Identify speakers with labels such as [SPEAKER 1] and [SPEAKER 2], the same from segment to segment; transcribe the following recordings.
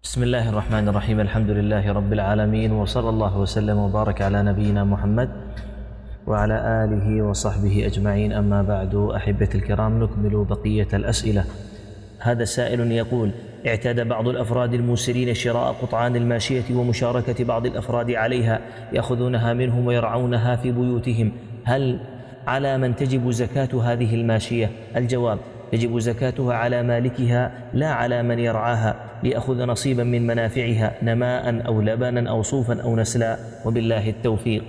[SPEAKER 1] بسم الله الرحمن الرحيم. الحمد لله رب العالمين، وصلى الله وسلم وبارك على نبينا محمد وعلى آله وصحبه أجمعين. أما بعد، أحبتي الكرام، نكمل بقية الأسئلة. هذا سائل يقول: اعتاد بعض الأفراد الموسرين شراء قطعان الماشية ومشاركة بعض الأفراد عليها، يأخذونها منهم ويرعونها في بيوتهم. هل على من تجب زكاة هذه الماشية؟ الجواب: يجب زكاتها على مالكها لا على من يرعاها ليأخذ نصيبا من منافعها، نماء أو لبنا أو صوفا أو نسلا، وبالله التوفيق.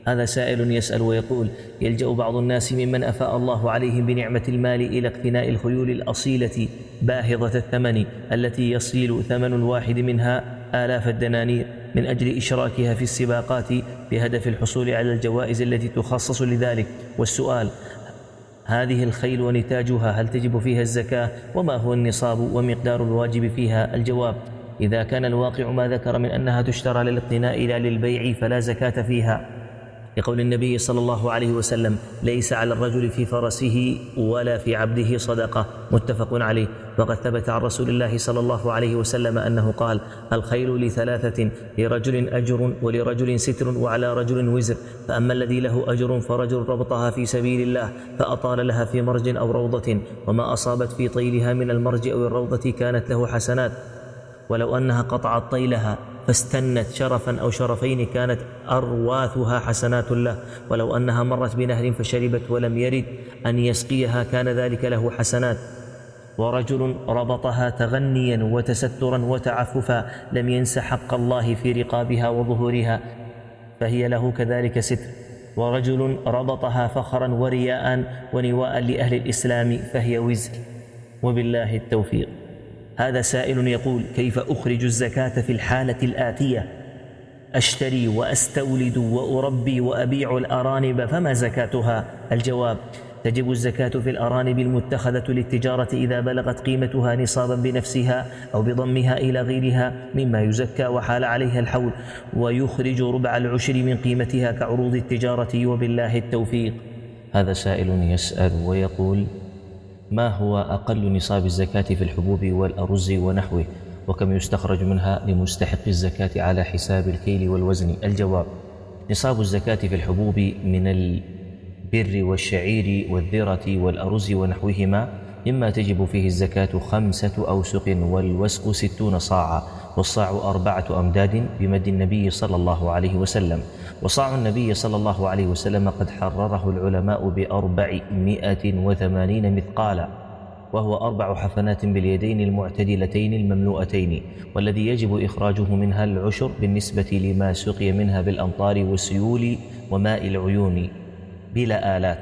[SPEAKER 1] هذا سائل يسأل ويقول: يلجأ بعض الناس ممن أفاء الله عليهم بنعمة المال إلى اقتناء الخيول الأصيلة باهظة الثمن التي يصل ثمن الواحد منها آلاف الدنانير من أجل إشراكها في السباقات بهدف الحصول على الجوائز التي تخصص لذلك. والسؤال: هذه الخيل ونتاجها هل تجب فيها الزكاة؟ وما هو النصاب ومقدار الواجب فيها؟ الجواب: إذا كان الواقع ما ذكر من أنها تشترى للاقتناء لا للبيع فلا زكاة فيها، لقول النبي صلى الله عليه وسلم: ليس على الرجل في فرسه ولا في عبده صدقة، متفق عليه. وقد ثبت عن رسول الله صلى الله عليه وسلم أنه قال: الخيل لثلاثة، لرجل أجر ولرجل ستر وعلى رجل وزر، فأما الذي له أجر فرجل ربطها في سبيل الله فأطال لها في مرج أو روضة، وما أصابت في طيلها من المرج أو الروضة كانت له حسنات، ولو أنها قطعت طيلها فاستنت شرفا أو شرفين كانت أرواثها حسنات له، ولو أنها مرت بنهر فشربت ولم يرد أن يسقيها كان ذلك له حسنات. ورجل ربطها تغنيا وتسترا وتعففا لم ينس حق الله في رقابها وظهورها فهي له كذلك ستر. ورجل ربطها فخرا ورياء ونواء لأهل الإسلام فهي وزر، وبالله التوفيق. هذا سائل يقول: كيف أخرج الزكاة في الحالة الآتية؟ أشتري وأستولد وأربي وأبيع الأرانب، فما زكاتها؟ الجواب: تجب الزكاة في الأرانب المتخذة للتجارة إذا بلغت قيمتها نصابا بنفسها أو بضمها إلى غيرها مما يزكى وحال عليها الحول، ويخرج ربع العشر من قيمتها كعروض التجارة، وبالله التوفيق. هذا سائل يسأل ويقول: ما هو أقل نصاب الزكاة في الحبوب والأرز ونحوه؟ وكم يستخرج منها لمستحق الزكاة على حساب الكيل والوزن؟ الجواب: نصاب الزكاة في الحبوب من البر والشعير والذرة والأرز ونحوهما مما تجب فيه الزكاة 5 أوسق، والوسق 60 صاعا، والصاع 4 أمداد بمد النبي صلى الله عليه وسلم. وصاع النبي صلى الله عليه وسلم قد حرره العلماء ب480 مثقالا، وهو 4 حفنات باليدين المعتدلتين المملوءتين، والذي يجب إخراجه منها العشر بالنسبة لما سقي منها بالأمطار والسيول وماء العيون بلا آلات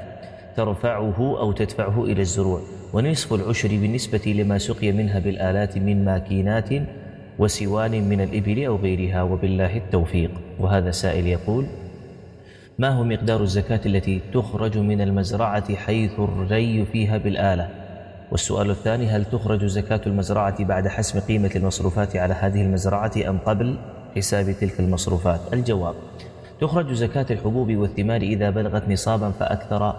[SPEAKER 1] ترفعه أو تدفعه إلى الزروع، ونصف العشر بالنسبة لما سقي منها بالآلات من ماكينات وسوان من الإبل أو غيرها، وبالله التوفيق. وهذا سائل يقول: ما هو مقدار الزكاة التي تخرج من المزرعة حيث الري فيها بالآلة؟ والسؤال الثاني: هل تخرج زكاة المزرعة بعد حسب قيمة المصروفات على هذه المزرعة أم قبل حساب تلك المصروفات؟ الجواب: تخرج زكاة الحبوب والثمار إذا بلغت نصابا فأكثر،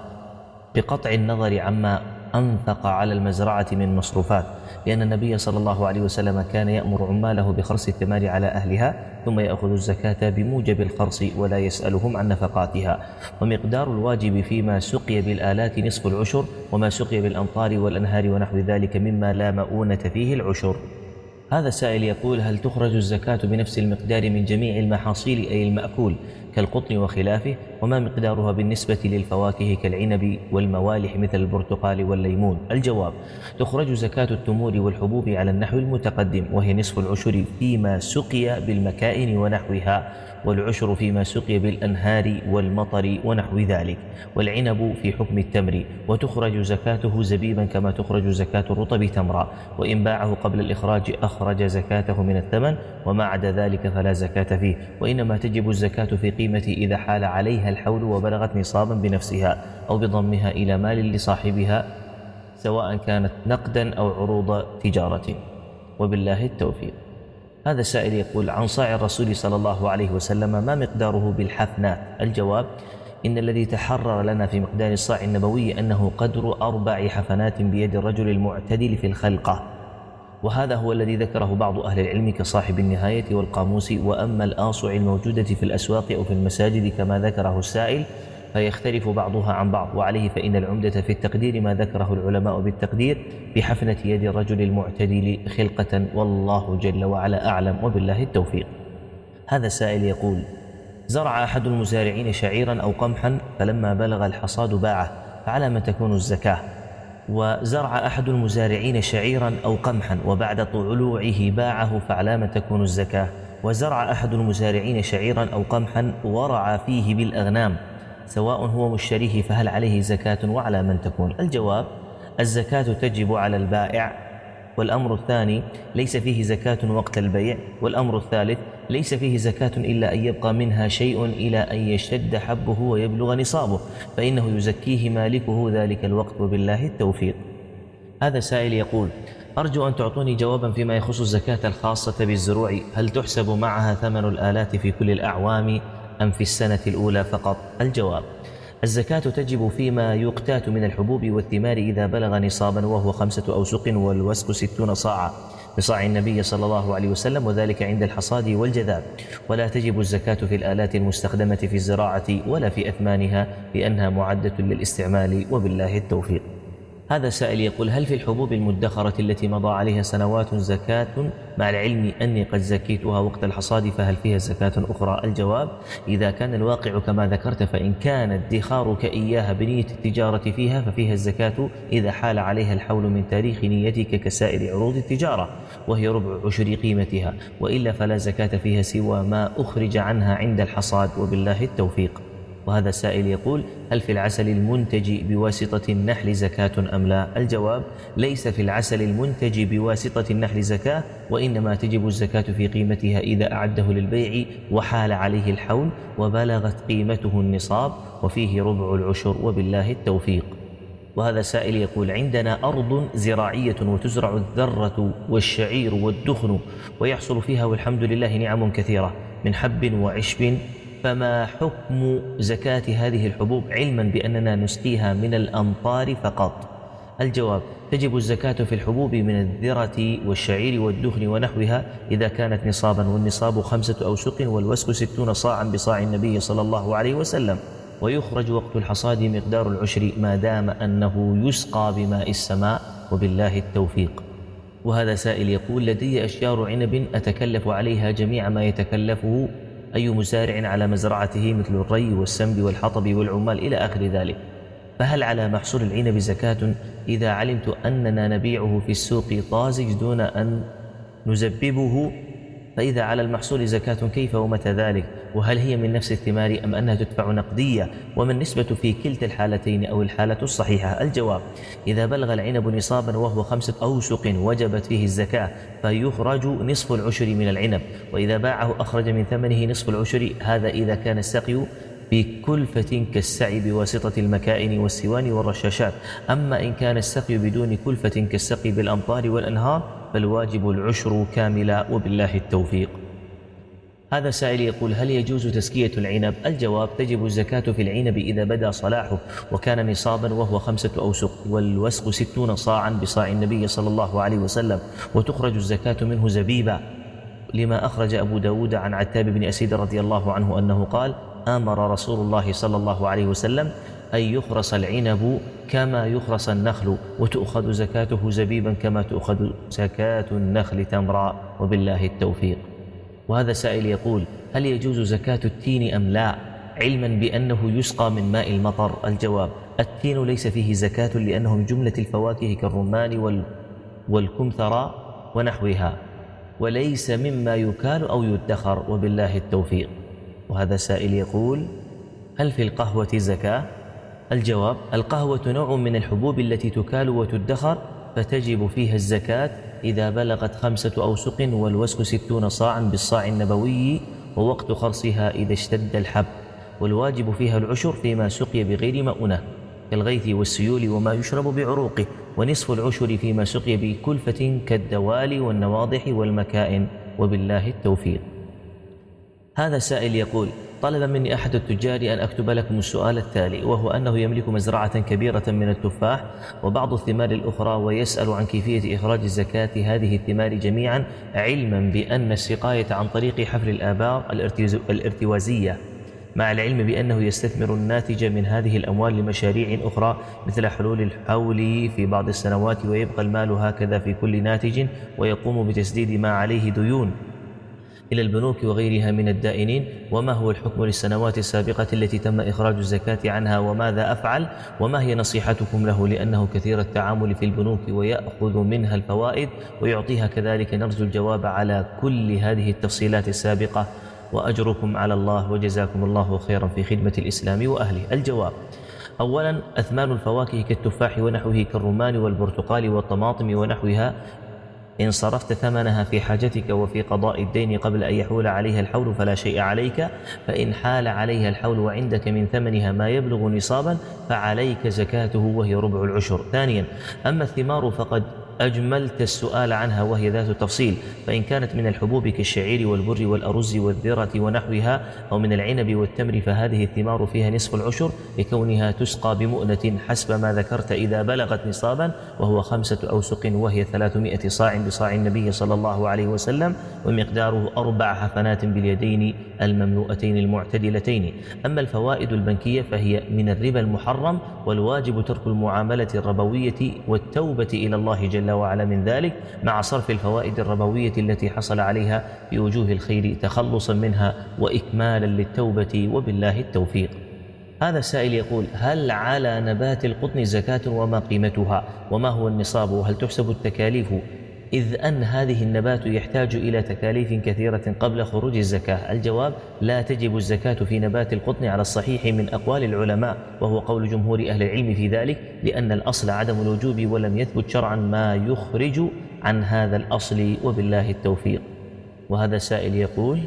[SPEAKER 1] بقطع النظر عما أنفق على المزرعة من مصروفات، لأن النبي صلى الله عليه وسلم كان يأمر عماله بخرص الثمار على أهلها ثم يأخذ الزكاة بموجب الخرص ولا يسألهم عن نفقاتها. ومقدار الواجب فيما سقي بالآلات نصف العشر، وما سقي بالأمطار والأنهار ونحو ذلك مما لا مؤونة فيه العشر. هذا السائل يقول: هل تخرج الزكاة بنفس المقدار من جميع المحاصيل أي المأكول كالقطن وخلافه؟ وما مقدارها بالنسبة للفواكه كالعنب والموالح مثل البرتقال والليمون؟ الجواب: تخرج زكاة التمور والحبوب على النحو المتقدم، وهي نصف العشر فيما سقي بالمكائن ونحوها، والعشر فيما سقي بالأنهار والمطر ونحو ذلك، والعنب في حكم التمر، وتخرج زكاته زبيبا كما تخرج زكاة الرطب تمرا، وإن باعه قبل الإخراج أخرج زكاته من الثمن، وما عدا ذلك فلا زكاة فيه، وإنما تجب الزكاة في قيمته إذا حال عليها الحول وبلغت نصابا بنفسها أو بضمها إلى مال لصاحبها، سواء كانت نقدا أو عروض تجارة، وبالله التوفيق. هذا سائل يقول: عن صاع الرسول صلى الله عليه وسلم ما مقداره بالحفنات؟ الجواب: إن الذي تحرر لنا في مقدار الصاع النبوي أنه قدر 4 حفنات بيد الرجل المعتدل في الخلقة، وهذا هو الذي ذكره بعض أهل العلم كصاحب النهاية والقاموس. وأما الآصع الموجودة في الأسواق أو في المساجد كما ذكره السائل فيختلف بعضها عن بعض، وعليه فإن العمدة في التقدير ما ذكره العلماء بالتقدير بحفنة يد الرجل المعتدل خلقة، والله جل وعلا أعلم وبالله التوفيق. هذا السائل يقول: زرع أحد المزارعين شعيرا أو قمحا فلما بلغ الحصاد باعه، فعلى ما تكون الزكاة؟ وزرع أحد المزارعين شعيرا أو قمحا وبعد طلوعه باعه، فعلى ما تكون الزكاة؟ وزرع أحد المزارعين شعيرا أو قمحا ورعى فيه بالأغنام، سواء هو مشتريه، فهل عليه زكاة وعلى من تكون؟ الجواب: الزكاة تجب على البائع، والأمر الثاني ليس فيه زكاة وقت البيع، والأمر الثالث ليس فيه زكاة إلا أن يبقى منها شيء إلى أن يشتد حبه ويبلغ نصابه، فإنه يزكيه مالكه ذلك الوقت وبالله التوفيق. هذا سائل يقول: أرجو أن تعطوني جوابا فيما يخص الزكاة الخاصة بالزروع، هل تحسب معها ثمن الآلات في كل الأعوام أم في السنة الأولى فقط؟ الجواب: الزكاة تجب فيما يقتات من الحبوب والثمار إذا بلغ نصابا، وهو 5 أوسق والوسق 60 صاعا بصاع النبي صلى الله عليه وسلم، وذلك عند الحصاد والجذاب. ولا تجب الزكاة في الآلات المستخدمة في الزراعة ولا في أثمانها، لأنها معدة للاستعمال وبالله التوفيق. هذا سائل يقول: هل في الحبوب المدخرة التي مضى عليها سنوات زكاة، مع العلم أني قد زكيتها وقت الحصاد، فهل فيها زكاة أخرى؟ الجواب: إذا كان الواقع كما ذكرت، فإن كان ادخارك إياها بنية التجارة فيها ففيها الزكاة إذا حال عليها الحول من تاريخ نيتك كسائر عروض التجارة، وهي ربع عشر قيمتها، وإلا فلا زكاة فيها سوى ما أخرج عنها عند الحصاد وبالله التوفيق. وهذا سائل يقول: هل في العسل المنتج بواسطة النحل زكاة أم لا؟ الجواب: ليس في العسل المنتج بواسطة النحل زكاة، وإنما تجب الزكاة في قيمتها إذا أعده للبيع وحال عليه الحول وبلغت قيمته النصاب، وفيه ربع العشر وبالله التوفيق. وهذا سائل يقول: عندنا أرض زراعية وتزرع الذرة والشعير والدخن ويحصل فيها والحمد لله نعم كثيرة من حب وعشب، فما حكم زكاة هذه الحبوب، علما بأننا نسقيها من الأمطار فقط؟ الجواب: تجب الزكاة في الحبوب من الذرة والشعير والدخن ونحوها إذا كانت نصابا، والنصاب 5 أوسق والوسق 60 صاعا بصاع النبي صلى الله عليه وسلم، ويخرج وقت الحصاد مقدار العشر ما دام أنه يسقى بماء السماء وبالله التوفيق. وهذا سائل يقول: لدي أشجار عنب أتكلف عليها جميع ما يتكلفه أي مزارع على مزرعته مثل الري والسنب والحطب والعمال إلى آخر ذلك، فهل على محصول العنب زكاة إذا علمت أننا نبيعه في السوق طازج دون أن نزببه؟ فإذا على المحصول زكاة كيف ومتى ذلك؟ وهل هي من نفس الثمار أم أنها تدفع نقدية؟ وما النسبة في كلتا الحالتين أو الحالة الصحيحة؟ الجواب: إذا بلغ العنب نصابا وهو 5 أوسق وجبت فيه الزكاة، فيخرج نصف العشر من العنب، وإذا باعه أخرج من ثمنه نصف العشر، هذا إذا كان السقي بكلفة كالسعي بواسطة المكائن والسوان والرشاشات. أما إن كان السقي بدون كلفة كالسقي بالأمطار والأنهار فالواجب العشر كاملا وبالله التوفيق. هذا سائل يقول: هل يجوز تزكية العنب؟ الجواب: تجب الزكاة في العنب إذا بدا صلاحه وكان نصابا وهو 5 أوسق والوسق 60 صاعا بصاع النبي صلى الله عليه وسلم، وتخرج الزكاة منه زبيبا، لما أخرج أبو داود عن عتاب بن أسيد رضي الله عنه أنه قال: أمر رسول الله صلى الله عليه وسلم أن يخرص العنب كما يخرص النخل، وتؤخذ زكاته زبيبا كما تؤخذ زكاة النخل تمرا وبالله التوفيق. وهذا سائل يقول: هل يجوز زكاة التين أم لا، علما بأنه يسقى من ماء المطر؟ الجواب: التين ليس فيه زكاة لأنه من جملة الفواكه كالرمان والكمثرى ونحوها، وليس مما يكال أو يدخر وبالله التوفيق. وهذا سائل يقول: هل في القهوة زكاة؟ الجواب: القهوة نوع من الحبوب التي تكال وتدخر، فتجب فيها الزكاة إذا بلغت 5 أوسق والوسق 60 صاعا بالصاع النبوي، ووقت خرصها إذا اشتد الحب، والواجب فيها العشر فيما سقي بغير مؤنة كالغيث والسيول وما يشرب بعروقه، ونصف العشر فيما سقي بكلفة كالدوال والنواضح والمكائن وبالله التوفيق. هذا سائل يقول: طلب مني أحد التجار أن أكتب لكم السؤال التالي، وهو أنه يملك مزرعة كبيرة من التفاح وبعض الثمار الأخرى، ويسأل عن كيفية إخراج زكاة هذه الثمار جميعا، علما بأن السقاية عن طريق حفر الآبار الارتوازية، مع العلم بأنه يستثمر الناتج من هذه الأموال لمشاريع أخرى مثل حلول الحول في بعض السنوات، ويبقى المال هكذا في كل ناتج، ويقوم بتسديد ما عليه ديون إلى البنوك وغيرها من الدائنين. وما هو الحكم للسنوات السابقة التي تم إخراج الزكاة عنها، وماذا أفعل، وما هي نصيحتكم له، لأنه كثير التعامل في البنوك ويأخذ منها الفوائد ويعطيها كذلك؟ نرجو الجواب على كل هذه التفصيلات السابقة، وأجركم على الله، وجزاكم الله خيرا في خدمة الإسلام وأهله. الجواب: أولا، أثمان الفواكه كالتفاح ونحوه كالرمان والبرتقال والطماطم ونحوها، إن صرفت ثمنها في حاجتك وفي قضاء الدين قبل أن يحول عليها الحول فلا شيء عليك، فإن حال عليها الحول وعندك من ثمنها ما يبلغ نصابا فعليك زكاته وهي ربع العشر. ثانيا، أما الثمار فقد أجملت السؤال عنها وهي ذات تفصيل، فإن كانت من الحبوب كالشعير والبر والأرز والذرة ونحوها، أو من العنب والتمر، فهذه الثمار فيها نصف العشر لكونها تسقى بمؤنة حسب ما ذكرت إذا بلغت نصابا، وهو 5 أوسق وهي 300 صاع بصاع النبي صلى الله عليه وسلم، ومقداره 4 حفنات باليدين المملوءتين المعتدلتين. أما الفوائد البنكية فهي من الربا المحرم، والواجب ترك المعاملة الربوية والتوبة إلى الله جل وعلا من ذلك، مع صرف الفوائد الربوية التي حصل عليها في وجوه الخير تخلصا منها وإكمالا للتوبة، وبالله التوفيق. هذا السائل يقول: هل على نبات القطن زكاة، وما قيمتها، وما هو النصاب، وهل تحسب التكاليف، إذ أن هذه النبات يحتاج إلى تكاليف كثيرة قبل خروج الزكاة؟ الجواب: لا تجب الزكاة في نبات القطن على الصحيح من أقوال العلماء، وهو قول جمهور أهل العلم في ذلك، لأن الأصل عدم الوجوب، ولم يثبت شرعا ما يخرج عن هذا الأصل، وبالله التوفيق. وهذا السائل يقول: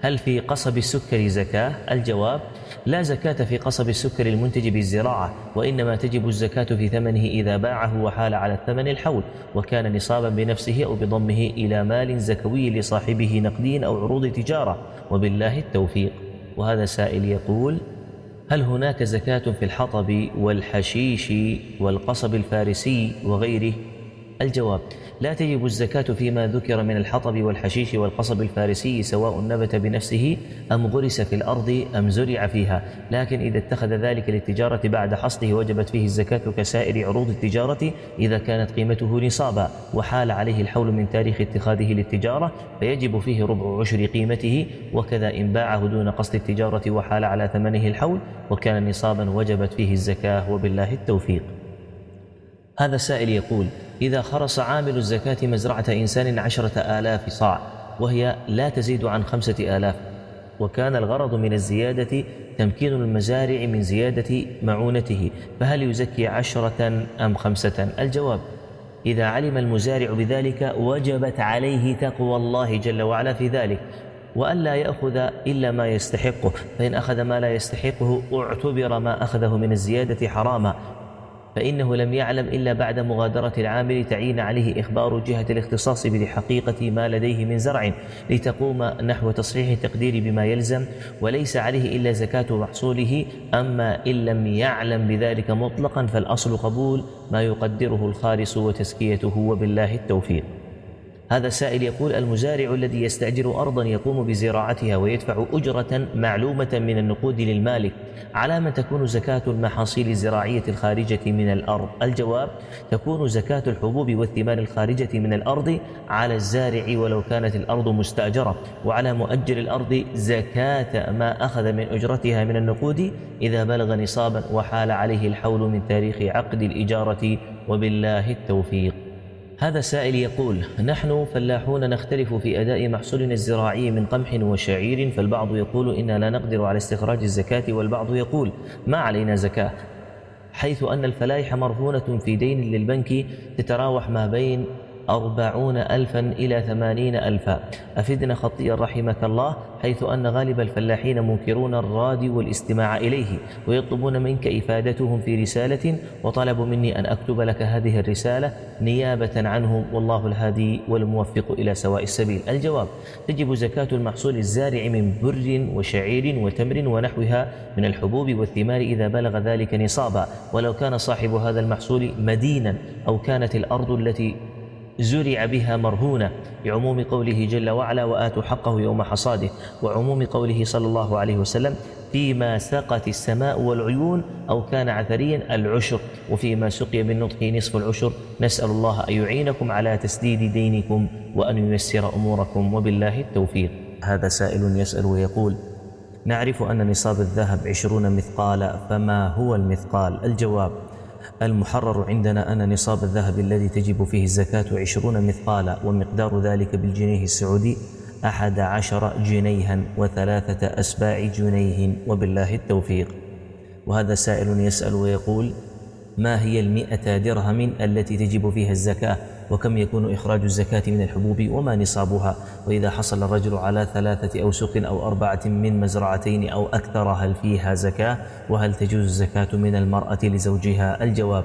[SPEAKER 1] هل في قصب السكر زكاة؟ الجواب: لا زكاة في قصب السكر المنتج بالزراعة، وإنما تجب الزكاة في ثمنه إذا باعه وحال على الثمن الحول، وكان نصابا بنفسه أو بضمه إلى مال زكوي لصاحبه نقدي أو عروض تجارة، وبالله التوفيق. وهذا سائل يقول: هل هناك زكاة في الحطب والحشيش والقصب الفارسي وغيره؟ الجواب: لا تجب الزكاة فيما ذكر من الحطب والحشيش والقصب الفارسي، سواء نبت بنفسه أم غرس في الأرض أم زرع فيها، لكن إذا اتخذ ذلك للتجارة بعد حصده وجبت فيه الزكاة كسائر عروض التجارة إذا كانت قيمته نصابا، وحال عليه الحول من تاريخ اتخاذه للتجارة فيجب فيه ربع عشر قيمته، وكذا إن باعه دون قصد التجارة وحال على ثمنه الحول وكان نصابا وجبت فيه الزكاة، وبالله التوفيق. هذا السائل يقول: إذا خرص عامل الزكاة مزرعة إنسان 10,000 صاع وهي لا تزيد عن 5,000، وكان الغرض من الزيادة تمكين المزارع من زيادة معونته، فهل يزكي 10 أم 5؟ الجواب: إذا علم المزارع بذلك وجبت عليه تقوى الله جل وعلا في ذلك، وألا يأخذ إلا ما يستحقه، فإن أخذ ما لا يستحقه اعتبر ما أخذه من الزيادة حراما، فإنه لم يعلم إلا بعد مغادرة العامل تعين عليه إخبار جهة الاختصاص بحقيقة ما لديه من زرع لتقوم نحو تصحيح التقدير بما يلزم، وليس عليه إلا زكاة محصوله. أما إن لم يعلم بذلك مطلقا فالأصل قبول ما يقدره الخالص وتزكيته، وبالله التوفيق. هذا السائل يقول: المزارع الذي يستأجر أرضا يقوم بزراعتها ويدفع أجرة معلومة من النقود للمالك، على من تكون زكاة المحاصيل الزراعية الخارجة من الأرض؟ الجواب: تكون زكاة الحبوب والثمار الخارجة من الأرض على الزارع ولو كانت الأرض مستأجرة، وعلى مؤجر الأرض زكاة ما أخذ من أجرتها من النقود إذا بلغ نصابا وحال عليه الحول من تاريخ عقد الإجارة، وبالله التوفيق. هذا السائل يقول: نحن فلاحون نختلف في أداء محصولنا الزراعي من قمح وشعير، فالبعض يقول إننا لا نقدر على استخراج الزكاة، والبعض يقول ما علينا زكاة، حيث أن الفلاح مرهونة في دين للبنك تتراوح ما بين 40,000 إلى 80,000. أفدنا خطيا رحمك الله، حيث أن غالب الفلاحين منكرون الراديو والاستماع إليه، ويطلبون منك إفادتهم في رسالة، وطلبوا مني أن أكتب لك هذه الرسالة نيابة عنهم، والله الهادي والموفق إلى سواء السبيل. الجواب: تجب زكاة المحصول الزارع من بر وشعير وتمر ونحوها من الحبوب والثمار إذا بلغ ذلك نصابا، ولو كان صاحب هذا المحصول مدينا أو كانت الأرض التي زرع بها مرهونة، لعموم قوله جل وعلا: وآتوا حقه يوم حصاده، وعموم قوله صلى الله عليه وسلم: فيما سقت السماء والعيون أو كان عثريا العشر، وفيما سقي بالنطق نصف العشر. نسأل الله أن يعينكم على تسديد دينكم وأن ييسر أموركم، وبالله التوفيق. هذا سائل يسأل ويقول: نعرف أن نصاب الذهب 20 مثقال، فما هو المثقال؟ الجواب: المحرر عندنا أن نصاب الذهب الذي تجب فيه الزكاة 20 مثقالا، ومقدار ذلك بالجنيه السعودي 11 جنيها و3 أسباع جنيه، وبالله التوفيق. وهذا سائل يسأل ويقول: ما هي 100 درهم التي تجب فيها الزكاة؟ وكم يكون إخراج الزكاة من الحبوب؟ وما نصابها؟ وإذا حصل الرجل على 3 أوسق أو 4 من مزرعتين أو أكثر، هل فيها زكاة؟ وهل تجوز الزكاة من المرأة لزوجها؟ الجواب: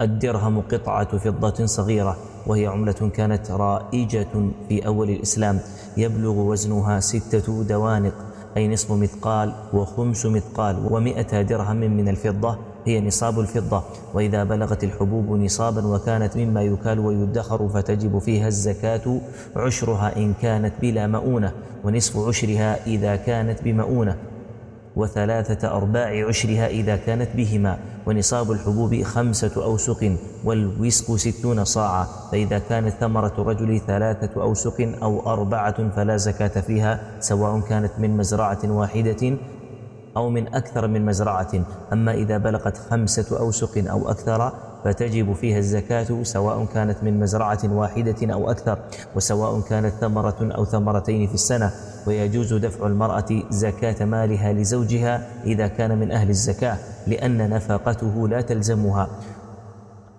[SPEAKER 1] الدرهم قطعة فضة صغيرة، وهي عملة كانت رائجة في أول الإسلام، يبلغ وزنها 6 دوانق، أي نصف مثقال و5 مثقال، و100 درهم من الفضة هي نصاب الفضة. وإذا بلغت الحبوب نصابا وكانت مما يكال ويدخر فتجب فيها الزكاة عشرها إن كانت بلا مؤونة، ونصف عشرها إذا كانت بمؤونة، و3/4 عشرها إذا كانت بهما. ونصاب الحبوب 5 أوسق، والوسق 60 صاعا، فإذا كانت ثمرة الرجل 3 أوسق أو 4 فلا زكاة فيها، سواء كانت من مزرعة واحدة أو من أكثر من مزرعة. أما إذا بلغت 5 أوسق أو أكثر فتجب فيها الزكاة، سواء كانت من مزرعة واحدة أو أكثر، وسواء كانت ثمرة أو ثمرتين في السنة. ويجوز دفع المرأة زكاة مالها لزوجها إذا كان من أهل الزكاة، لأن نفقته لا تلزمها،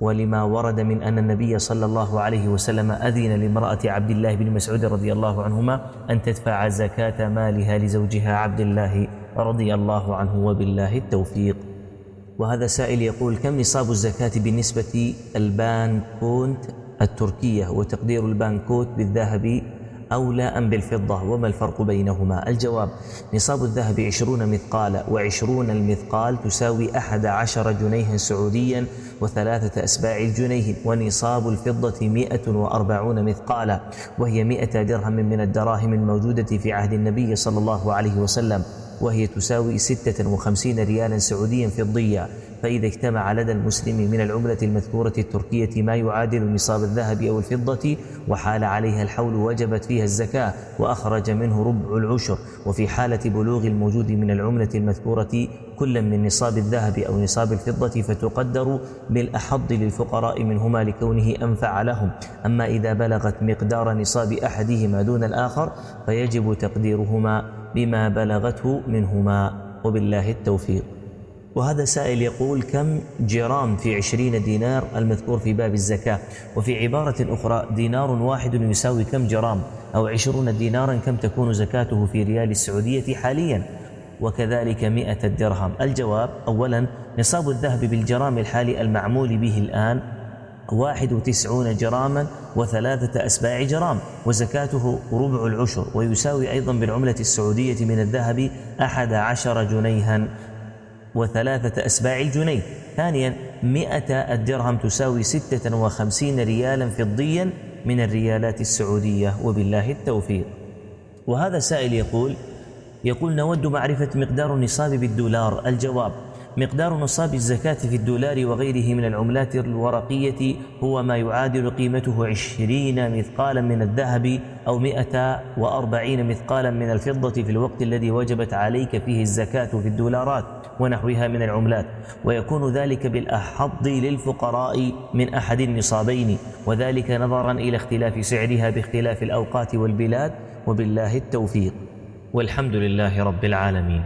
[SPEAKER 1] ولما ورد من أن النبي صلى الله عليه وسلم أذن لامرأة عبد الله بن مسعود رضي الله عنهما أن تدفع زكاة مالها لزوجها عبد الله رضي الله عنه، وبالله التوفيق. وهذا سائل يقول: كم نصاب الزكاة بالنسبة البانكوت التركية؟ وتقدير البانكوت بالذهب أولى أم بالفضة؟ وما الفرق بينهما؟ الجواب: نصاب الذهب 20 مثقال، و20 المثقال تساوي 11 جنيها سعوديا و3 أسباع الجنيه. ونصاب الفضة 140 مثقالا، وهي 100 درهم من الدراهم الموجودة في عهد النبي صلى الله عليه وسلم، وهي تساوي 56 ريالا سعوديا فضيا. فإذا اجتمع لدى المسلم من العملة المذكورة التركية ما يعادل نصاب الذهب أو الفضة وحال عليها الحول، وجبت فيها الزكاة وأخرج منه ربع العشر. وفي حالة بلوغ الموجود من العملة المذكورة كل من نصاب الذهب أو نصاب الفضة فتقدر بالأحض للفقراء منهما لكونه أنفع لهم. أما إذا بلغت مقدار نصاب أحدهما دون الآخر فيجب تقديرهما بما بلغته منهما، وبالله التوفيق. وهذا سائل يقول: كم جرام في 20 دينار المذكور في باب الزكاة؟ وفي عبارة أخرى: دينار واحد يساوي كم جرام؟ أو 20 دينارا كم تكون زكاته في ريال السعودية حاليا؟ وكذلك 100 درهم. الجواب: أولا، نصاب الذهب بالجرام الحالي المعمول به الآن 91 جراما و3 أسباع جرام، وزكاته ربع العشر، ويساوي أيضا بالعملة السعودية من الذهب 11 جنيها و3 أسباع الجنيه. ثانيا، 100 الدرهم تساوي 56 ريالا فضيا من الريالات السعودية، وبالله التوفيق. وهذا سائل يقول: نود معرفة مقدار النصاب بالدولار. الجواب: مقدار نصاب الزكاة في الدولار وغيره من العملات الورقية هو ما يعادل قيمته 20 مثقالا من الذهب أو 140 مثقالا من الفضة في الوقت الذي وجبت عليك فيه الزكاة في الدولارات ونحوها من العملات، ويكون ذلك بالأحض للفقراء من أحد النصابين، وذلك نظرا إلى اختلاف سعرها باختلاف الأوقات والبلاد، وبالله التوفيق. والحمد لله رب العالمين.